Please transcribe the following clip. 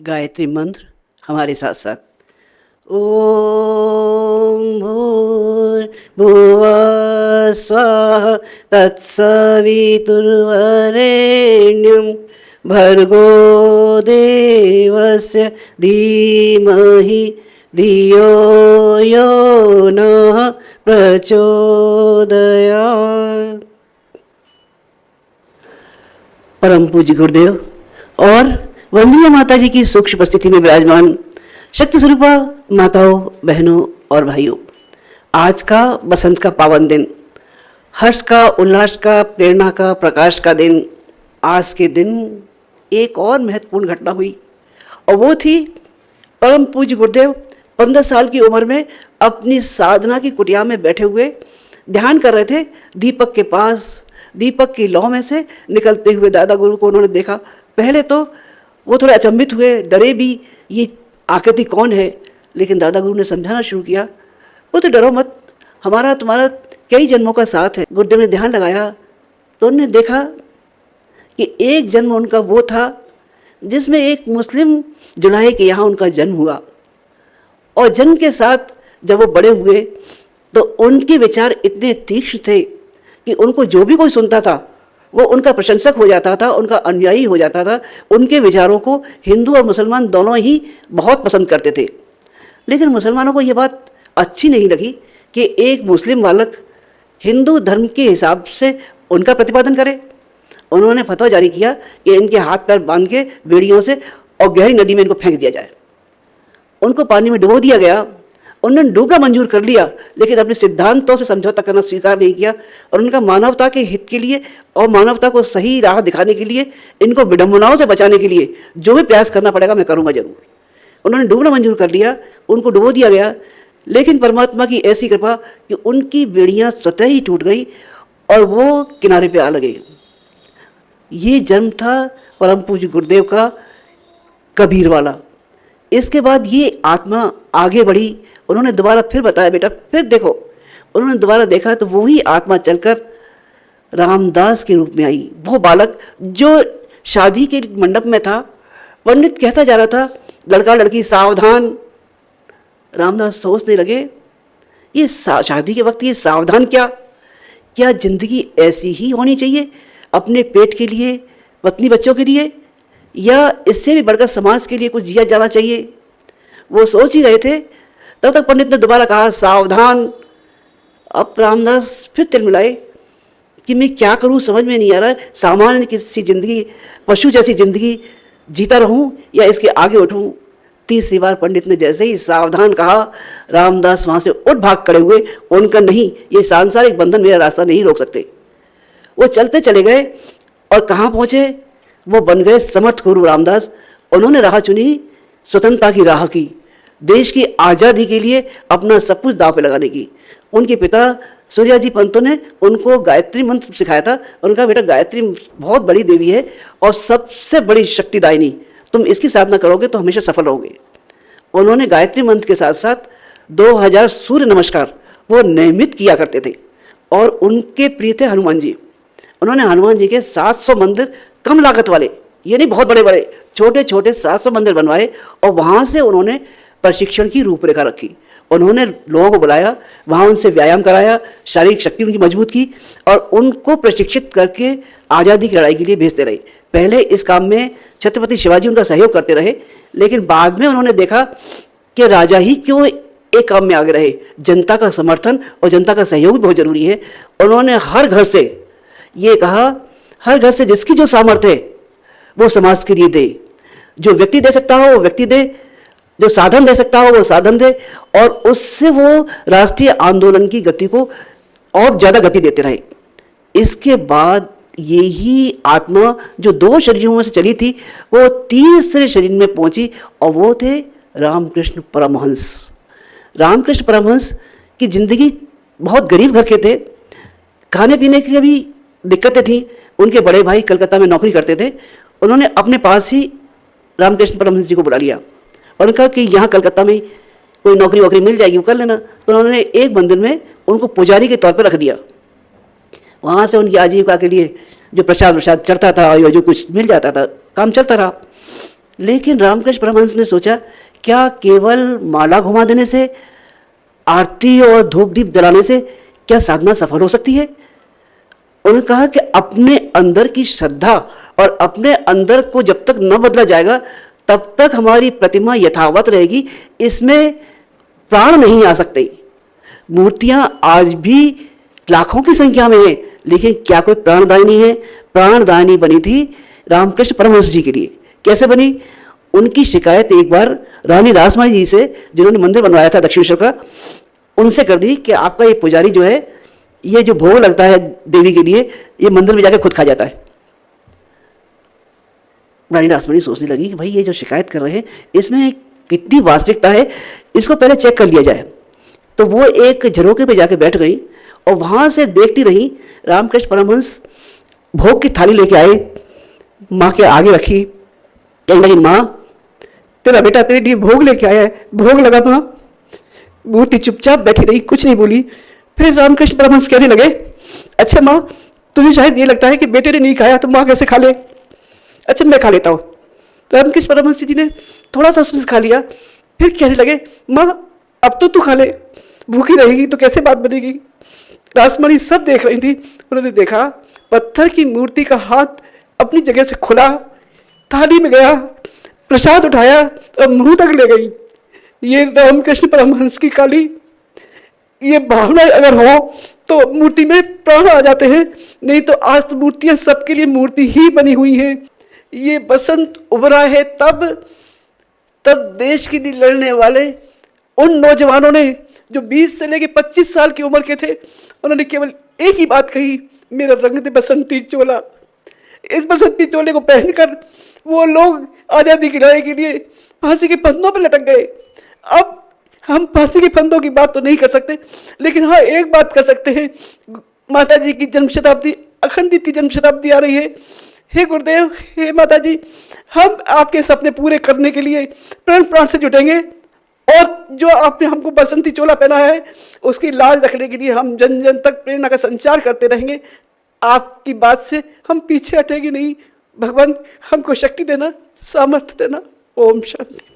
गायत्री मंत्र हमारे साथ साथ। ओम भूर्भुवः स्वः तत्सवितुर्वरेण्यं भर्गो देवस्य धीमहि धियो यो नः प्रचोदयात्। परम पूज्य गुरुदेव और वंदनीय माता जी की सूक्ष्म उपस्थिति में विराजमान शक्ति स्वरूपा माताओं, बहनों और भाइयों, आज का बसंत का पावन दिन, हर्ष का, उल्लास का, प्रेरणा का, प्रकाश का दिन। आज के दिन एक और महत्वपूर्ण घटना हुई और वो थी परम पूज्य गुरुदेव 15 साल की उम्र में अपनी साधना की कुटिया में बैठे हुए ध्यान कर रहे थे। दीपक के पास, दीपक की लौ में से निकलते हुए दादा गुरु को उन्होंने देखा। पहले तो वो थोड़े अचंभित हुए, डरे भी, ये आकृति कौन है। लेकिन दादा गुरु ने समझाना शुरू किया, वो तो डरो मत, हमारा तुम्हारा कई जन्मों का साथ है। गुरुदेव ने ध्यान लगाया तो उन्होंने देखा कि एक जन्म उनका वो था जिसमें एक मुस्लिम जुलाहे के यहाँ उनका जन्म हुआ, और जन्म के साथ जब वो बड़े हुए तो उनके विचार इतने तीक्ष्ण थे कि उनको जो भी कोई सुनता था वो उनका प्रशंसक हो जाता था, उनका अनुयायी हो जाता था। उनके विचारों को हिंदू और मुसलमान दोनों ही बहुत पसंद करते थे। लेकिन मुसलमानों को ये बात अच्छी नहीं लगी कि एक मुस्लिम बालक हिंदू धर्म के हिसाब से उनका प्रतिपादन करे। उन्होंने फतवा जारी किया कि इनके हाथ पैर बांध के बेड़ियों से और गहरी नदी में इनको फेंक दिया जाए। उनको पानी में डुबो दिया गया। उन्होंने डूबना मंजूर कर लिया, लेकिन अपने सिद्धांतों से समझौता करना स्वीकार नहीं किया। और उनका मानवता के हित के लिए और मानवता को सही राह दिखाने के लिए, इनको विडंबनाओं से बचाने के लिए जो भी प्रयास करना पड़ेगा मैं करूँगा जरूर। उन्होंने डूबना मंजूर कर लिया, उनको डुबो दिया गया। लेकिन परमात्मा की ऐसी कृपा कि उनकी बेड़ियाँ स्वतः ही टूट गई और वो किनारे पे आ लगे। ये जन्म था परम पूज्य गुरुदेव का कबीर वाला। इसके बाद ये आत्मा आगे बढ़ी। उन्होंने दोबारा फिर बताया, बेटा फिर देखो। उन्होंने दोबारा देखा तो वही आत्मा चलकर रामदास के रूप में आई। वो बालक जो शादी के मंडप में था, पंडित कहता जा रहा था लड़का लड़की सावधान। रामदास सोचने लगे, ये शादी के वक्त ये सावधान क्या जिंदगी ऐसी ही होनी चाहिए अपने पेट के लिए, पत्नी बच्चों के लिए, या इससे भी बढ़कर समाज के लिए कुछ जिया जाना चाहिए। वो सोच ही रहे थे, तब तक पंडित ने दोबारा कहा सावधान। अब रामदास फिर तिलमिलाए कि मैं क्या करूं, समझ में नहीं आ रहा। सामान्य किसी जिंदगी, पशु जैसी जिंदगी जीता रहूं या इसके आगे उठूं। तीसरी बार पंडित ने जैसे ही सावधान कहा, रामदास वहां से उठ भाग खड़े हुए। उनका नहीं, ये सांसारिक बंधन मेरा रास्ता नहीं रोक सकते। वो चलते चले गए और कहाँ पहुंचे, वो बन गए समर्थ गुरु रामदास। उन्होंने राह चुनी स्वतंत्रता की राह की, देश की आज़ादी के लिए अपना सब कुछ दांव पे लगाने की। उनके पिता सूर्याजी पंतों ने उनको गायत्री मंत्र सिखाया था। उनका बेटा गायत्री बहुत बड़ी देवी है और सबसे बड़ी शक्तिदायिनी, तुम इसकी साधना करोगे तो हमेशा सफल रहोगे। उन्होंने गायत्री मंत्र के साथ साथ 2000 सूर्य नमस्कार वो नियमित किया करते थे। और उनके प्रिय थे हनुमान जी। उन्होंने हनुमान जी के 700 मंदिर कम लागत वाले, ये नहीं बहुत बड़े बड़े, छोटे छोटे 700 मंदिर बनवाए। और वहाँ से उन्होंने प्रशिक्षण की रूपरेखा रखी। उन्होंने लोगों को बुलाया, वहाँ उनसे व्यायाम कराया, शारीरिक शक्ति उनकी मजबूत की और उनको प्रशिक्षित करके आज़ादी की लड़ाई के लिए भेजते रहे। पहले इस काम में छत्रपति शिवाजी उनका सहयोग करते रहे, लेकिन बाद में उन्होंने देखा कि राजा ही क्यों एक काम में आगे रहे, जनता का समर्थन और जनता का सहयोग भी बहुत जरूरी है। उन्होंने हर घर से ये कहा, हर घर से जिसकी जो सामर्थ्य है वो समाज के लिए दे। जो व्यक्ति दे सकता हो वो व्यक्ति दे, जो साधन दे सकता हो वो साधन दे, और उससे वो राष्ट्रीय आंदोलन की गति को और ज़्यादा गति देते रहे। इसके बाद यही आत्मा जो 2 शरीरों में से चली थी वो तीसरे शरीर में पहुंची, और वो थे रामकृष्ण परमहंस। रामकृष्ण परमहंस की जिंदगी बहुत गरीब घर के थे, खाने पीने की भी दिक्कतें थीं। उनके बड़े भाई कलकत्ता में नौकरी करते थे। उन्होंने अपने पास ही रामकृष्ण परमहंस जी को बुला लिया और उन्होंने कहा कि यहाँ कलकत्ता में कोई नौकरी वोकरी मिल जाएगी, वो कर लेना। तो उन्होंने एक मंदिर में उनको पुजारी के तौर पर रख दिया। वहाँ से उनकी आजीविका के लिए जो प्रसाद चढ़ता था या जो कुछ मिल जाता था, काम चलता रहा। लेकिन रामकृष्ण परमहंस ने सोचा, क्या केवल माला घुमा देने से, आरती और धूप दीप जलाने से क्या साधना सफल हो सकती है? उन्होंने कहा कि अपने अंदर की श्रद्धा और अपने अंदर को जब तक न बदला जाएगा तब तक हमारी प्रतिमा यथावत रहेगी, इसमें प्राण नहीं आ सकते। मूर्तियां आज भी लाखों की संख्या में हैं, लेकिन क्या कोई प्राणदायिनी है? प्राणदायिनी बनी थी रामकृष्ण परमहंस जी के लिए। कैसे बनी? उनकी शिकायत एक बार रानी रासमणी जी से, जिन्होंने मंदिर बनवाया था दक्षिणेश्वर का, उनसे कर दी कि आपका ये पुजारी जो है, ये जो भोग लगता है देवी के लिए, ये मंदिर में जाकर खुद खा जाता है। रानी रासमणी सोचने लगी कि भाई ये जो शिकायत कर रहे हैं इसमें कितनी वास्तविकता है, इसको पहले चेक कर लिया जाए। तो वो एक झरोके पे जाके बैठ गई और वहां से देखती रही। रामकृष्ण परमहंस भोग की थाली लेके आए, माँ के आगे रखी, कहने लगी, माँ तेरा बेटा तेरे लिए भोग लेके आया है, भोग लगा। माँ मूर्ति चुपचाप बैठी रही, कुछ नहीं बोली। फिर रामकृष्ण परमहंस कहने लगे, अच्छा माँ, तुझे शायद ये लगता है कि बेटे ने नहीं खाया तो माँ कैसे खा ले? अच्छा मैं खा लेता हूँ। तो रामकृष्ण परमहंस जी ने थोड़ा सा उसमें खा लिया, फिर कहने लगे, माँ अब तो तू खा ले, भूखी रहेगी तो कैसे बात बनेगी? रासमणी सब देख रही थी। उन्होंने देखा पत्थर की मूर्ति का हाथ अपनी जगह से खुला, थाली में गया, प्रसाद उठाया और मुंह तक ले गई। ये रामकृष्ण परमहंस की काली ये भावना अगर हो तो मूर्ति में प्राण आ जाते हैं, नहीं तो आज तो मूर्तियां सबके लिए मूर्ति ही बनी हुई हैं। ये बसंत उभरा है तब देश के लिए लड़ने वाले उन नौजवानों ने जो 20 से लेकर 25 साल की उम्र के थे, उन्होंने केवल एक ही बात कही, मेरा रंग दे बसंती चोला। इस बसंती चोले को पहनकर वो लोग आज़ादी की लड़ाई के लिए फांसी के फंदों पर लटक गए। अब हम फांसी के फंदों की बात तो नहीं कर सकते, लेकिन हाँ एक बात कर सकते हैं, माता जी की जन्म शताब्दी, अखंडदीप की जन्म शताब्दी आ रही है। हे गुरुदेव, हे माता जी, हम आपके सपने पूरे करने के लिए प्राण से जुटेंगे और जो आपने हमको बसंती चोला पहना है उसकी लाज रखने के लिए हम जन जन तक प्रेरणा का संचार करते रहेंगे। आपकी बात से हम पीछे हटेंगे नहीं। भगवान हमको शक्ति देना, सामर्थ्य देना। ओम शांति।